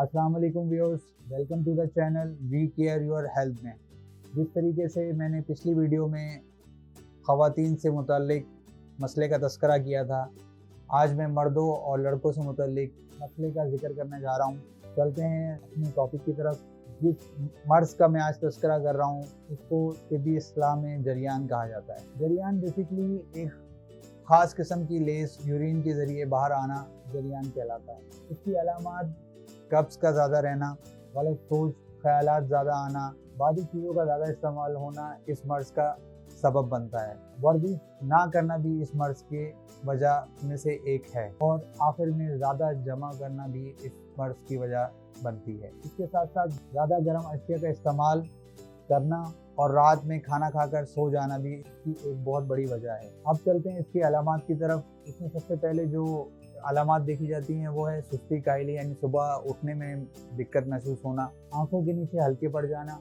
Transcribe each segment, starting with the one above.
अस्सलाम वालेकुम viewers, welcome to the channel we care your health में। जिस तरीके से मैंने पिछली वीडियो में ख़वातीन से मुतल्लिक मसले का तस्करा किया था, आज मैं मर्दों और लड़कों से मुतल्लिक मसले का जिक्र करने जा रहा हूँ। चलते हैं अपने टॉपिक की तरफ। जिस मर्ज़ का मैं आज तस्करा कर रहा हूँ उसको तिब्बी इस्लाह में जरियान कहा जाता है। जरियान बेसिकली एक ख़ास किस्म की लेस यूरिन के ज़रिए बाहर आना जरियान कहलाता है। इसकी अलामात कब्ज़ का ज़्यादा रहना, गलत सोच ख्यालात ज़्यादा आना, बादी चीज़ों का ज़्यादा इस्तेमाल होना इस मर्ज़ का सबब बनता है। वर्जिश ना करना भी इस मर्ज़ के वजह में से एक है और आखिर में ज़्यादा जमा करना भी इस मर्ज़ की वजह बनती है। इसके साथ साथ ज़्यादा गर्म अशिया का इस्तेमाल करना और रात में खाना खाकर सो जाना भी इसकी एक बहुत बड़ी वजह है। अब चलते हैं इसकी अलामात की तरफ। इसमें सबसे पहले जो अलामात देखी जाती हैं वो है सुस्ती कायली, यानी सुबह उठने में दिक्कत महसूस होना, आंखों के नीचे हल्के पड़ जाना,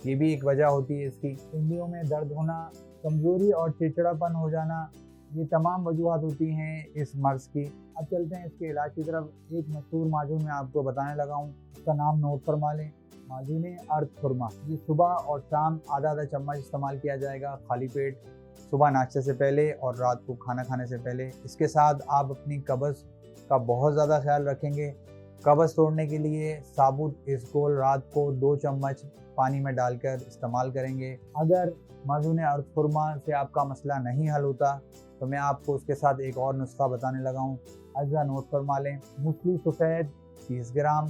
ये भी एक वजह होती है इसकी। उंगलियों में दर्द होना, कमज़ोरी और चिड़चिड़ापन हो जाना, ये तमाम वजूहत होती हैं इस मर्ज़ की। अब चलते हैं इसके इलाज की तरफ। एक मशहूर माजून मैं आपको बताने लगा हूँ, उसका नाम नोट फरमा लें, माजून अर्थ खुरमा। ये सुबह और शाम आधा चम्मच इस्तेमाल किया जाएगा खाली पेट, सुबह नाश्ते से पहले और रात को खाना खाने से पहले। इसके साथ आप अपनी कब्ज़ का बहुत ज़्यादा ख्याल रखेंगे। कब्ज़ तोड़ने के लिए साबुत इसकोल रात को 2 चम्मच पानी में डालकर इस्तेमाल करेंगे। अगर माजून अर्थ खुरमा से आपका मसला नहीं हल होता तो मैं आपको उसके साथ एक और नुस्खा बताने लगा हूँ। अज्जा नोट फरमा लें, मूंगफली सफ़ेद 30 ग्राम,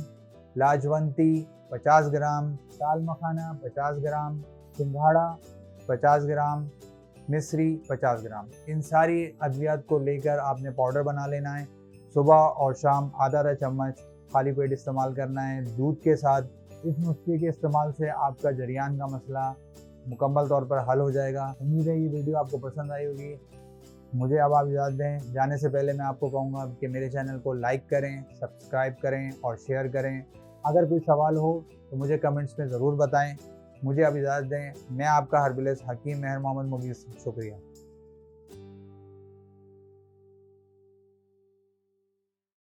लाजवंती 50 ग्राम, दाल मखाना 50 ग्राम, सिंघाड़ा 50 ग्राम, मिश्री 50 ग्राम। इन सारी अद्वियात को लेकर आपने पाउडर बना लेना है। सुबह और शाम आधा चम्मच खाली पेट इस्तेमाल करना है दूध के साथ। इस नुस्खे के इस्तेमाल से आपका जरियान का मसला मुकम्मल तौर पर हल हो जाएगा। उम्मीद है ये वीडियो आपको पसंद आई होगी। मुझे अब आप इजाज़त दें। जाने से पहले मैं आपको कहूँगा कि मेरे चैनल को लाइक करें, सब्सक्राइब करें और शेयर करें। अगर कोई सवाल हो तो मुझे कमेंट्स में ज़रूर बताएं। मुझे अब इजाज़त दें। मैं आपका हरबिलिस हकीम मेहर मोहम्मद मुगीस। शुक्रिया।